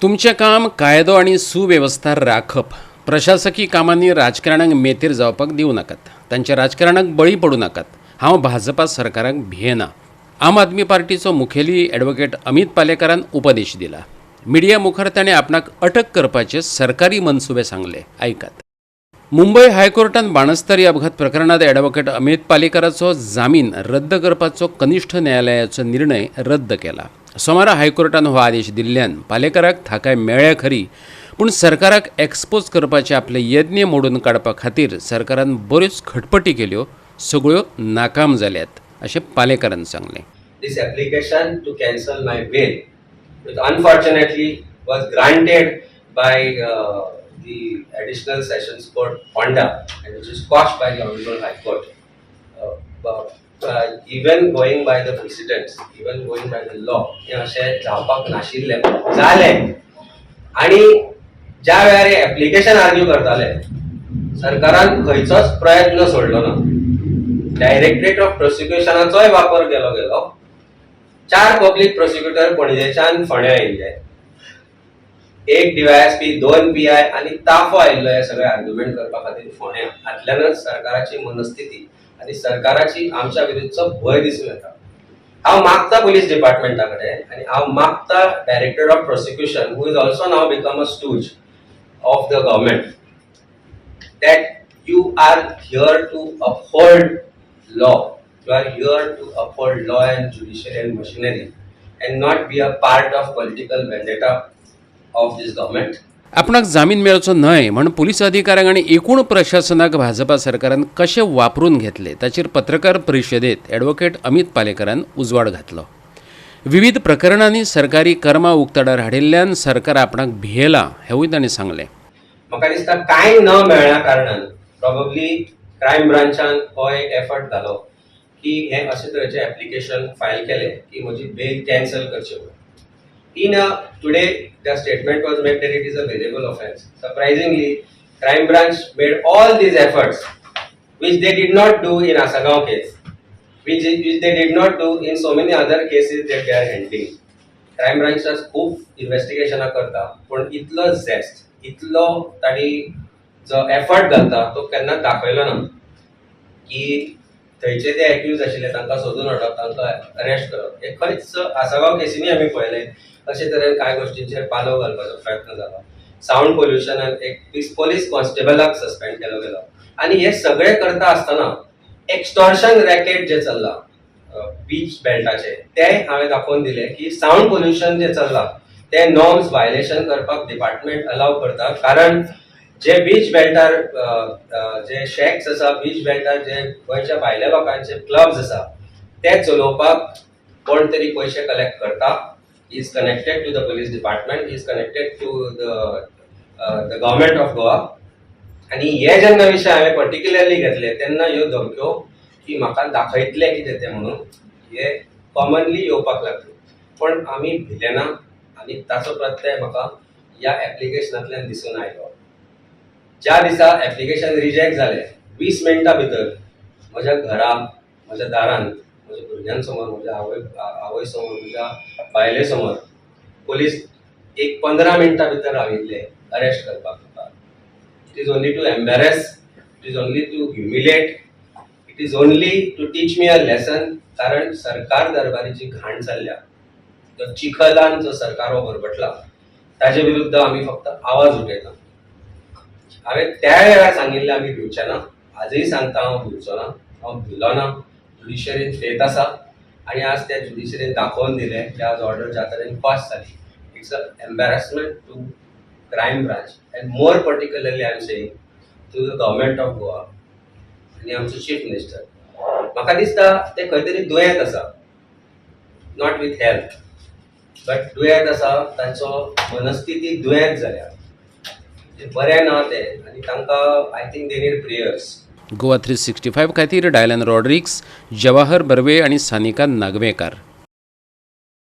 तुमचें काम कायदो आनी सुवेवस्था राखप. प्रशासकी कामांनी राजकारणाक मेतेर जावपाक दिवं नाकात. तांच्या राजकारणाक बळी पडूं नाकात. हांव भाजपा सरकाराक भियेना. आम आदमी पार्टीचो मुखेली ॲडव्होकेट अमित पालेकरान उपदेश दिला. मिडिया मुखार ताणें आपणाक अटक करपाचे सरकारी मनसुबे सांगले. आयकात. मुंबय हायकोर्टान बाणस्तारी अपघात प्रकरणात ॲडव्होकेट अमित पालेकराचो जामीन रद्द करपाचो कनिश्ठ न्यायालयाचो निर्णय रद्द केला. सोमारा हायकोर्टान हो आदेश दिल्ल्यान पालेकराक थाकाय मेळ्ळ्या खरी, पूण सरकाराक एक्सपोज करपाचे आपले यत्न मोडून काडपा खातीर सरकारान बऱ्योच खटपटी केल्यो, सगळ्यो नाकाम जाल्यात अशें पालेकरान सांगलें. This application to cancel my bail, which unfortunately was granted by the Additional Sessions Court, Honda, and which is quashed by the Honorable High Court. Even going by the precedents, even going by the law, हे अशें जावपाक नाशिल्लें जालें. आनी ज्या वेळार application argue करताले, सरकारान खंयचोच प्रयत्न सोडलो ना. डायरेक्टरेट ऑफ प्रोसिक्युशनाचोय वापर केलो गेलो. 4 पब्लीक प्रोसिक्युटर पणजेच्यान फोंड्या आयिल्ले. 1 DYSP, 2 PI आनी ताफो आयिल्लो हे सगळे आर्ग्युमेंट करपा खातीर फोंड्या. हातल्यानच सरकाराची मनस्थिती आनी सरकाराची आमच्या विरुद्धचो भंय दिसून येता. हांव मागता पुलीस डिपार्टमेंटा कडेन आनी हांव मागता director of prosecution, who is also now become a stooge of the government, that you are here to uphold law. You are here to uphold law and judiciary and machinery and not be a part of political vendetta of this government. आपणाक जामीन मेळचो न्हय म्हण police अधिकाऱ्यांक आनी एकूण प्रशासनाक भाजपा सरकारान कशें वापरून घेतले ताचेर पत्रकार परिशदेंत ॲडव्होकेट अमित पालेकरान उजवाड घातलो. विविध प्रकरणांनी सरकारी कर्मां उक्ताडार हाडिल्ल्यान सरकार आपणाक भियेला हेंवूय ताणें सांगलें. म्हाका दिसता कांय न मेळ्ळ्या कारणान प्रोबेबली क्रायम ब्रांचान हो एक एफर्ट घालो की हे अशे तरेचे एप्लिकेशन फायल केले की म्हजी बेल कॅन्सल करची म्हणून. Today the statement was made that it is a variable offence. Surprisingly, crime branch made all these efforts which they did not do in Asagaon case, which they did not do in so many other cases that they are handling. Crime branch खूप इन्व्हेस्टिगेशनां करता, पण इतलो zest, इतलो ताणी जो effort घालता तो केन्ना दाखयलो ना की थंयचे ते एक्यूज आशिल्ले तांकां सोदून हाडप, तांकां अरेस्ट करप. हे खंयच आसगांव केसींनी आमी पळयलें. अशे तरेन कांय गोश्टींचेर पालव घालपाचो प्रयत्न जालो. सावंड पोल्युशनान एक पोलीस कॉन्स्टेबलाक सस्पेंड केलो गेलो. आनी हे सगळे करता आसतना एक्सटॉर्शन रॅकेट जे चल्ला बीच बेल्टाचे, ते हांवें दाखोवन दिले की सावंड पोल्युशन जे चल्ला ते नॉर्म्स वायलेशन करपाक डिपार्टमेंट अलाव करता. कारण जे बीच बेल्टार जे शॅक्स आसा, बीच बेल्टार जे गोंयच्या भायल्या लोकांचे क्लब्स आसा, ते चलोवपाक कोण तरी पयशे कलेक्ट करता. He is connected to the police department, he is connected to the government of Goa. आणि हे जेन्ना विशय हांवें पर्टिक्युलरली घेतले तेन्ना ह्यो धमक्यो की म्हाका दाखयतले कितें तें म्हणून हे कॉमनली येवपाक लागले. पण आमी भिले ना आनी ताचो प्रत्यय म्हाका ह्या एप्लिकेशनांतल्यान दिसून आयलो. ज्या दिसा एप्लिकेशन रिजेक्ट जालें 20 मिनटां भितर म्हज्या घरान, म्हज्या दारान, म्हज्या भुरग्यांसमोर, म्हज्या आवय समोर, म्हज्या बायले समोर पोलीस एक 15 मिनटां भितर राविल्ले अरेस्ट करपाक म्हाका. It is only to embarrass, it is only to humiliate, it is only to teach me a lesson. कारण सरकार दरबारीची घाण चल्ल्या, तो चिखलान जो सरकार हो भरभटला ताजे विरुद्ध आमी फक्त आवाज उठयता. हांवें त्या वेळार सांगिल्लें आमी भिवचे ना. आजय सांगता हांव भिवचो ना, हांव भिलो ना. ज्युडिशरीन फेथ आसा आनी आज त्या ज्युडिशरीन दाखोवन दिलें की आज ऑर्डर ज्या तरेन पास जाली. It's a embarrassment to crime branch and more particularly I am saying to the government of Goa आनी आमचो चीफ मिनिस्टर. म्हाका दिसता ते खंय तरी दुयेंत आसा, नॉट वीथ हेल्थ, बट दुयेंत आसा. तांचो मनस्थिती दुयेंत जाल्या, बरें ना ते, आनी तांकां I think they need prayers. Goa 365 खातीर डायलन रॉड्रिक्स, जवाहर बर्वे आनी सानिका नागवेकर.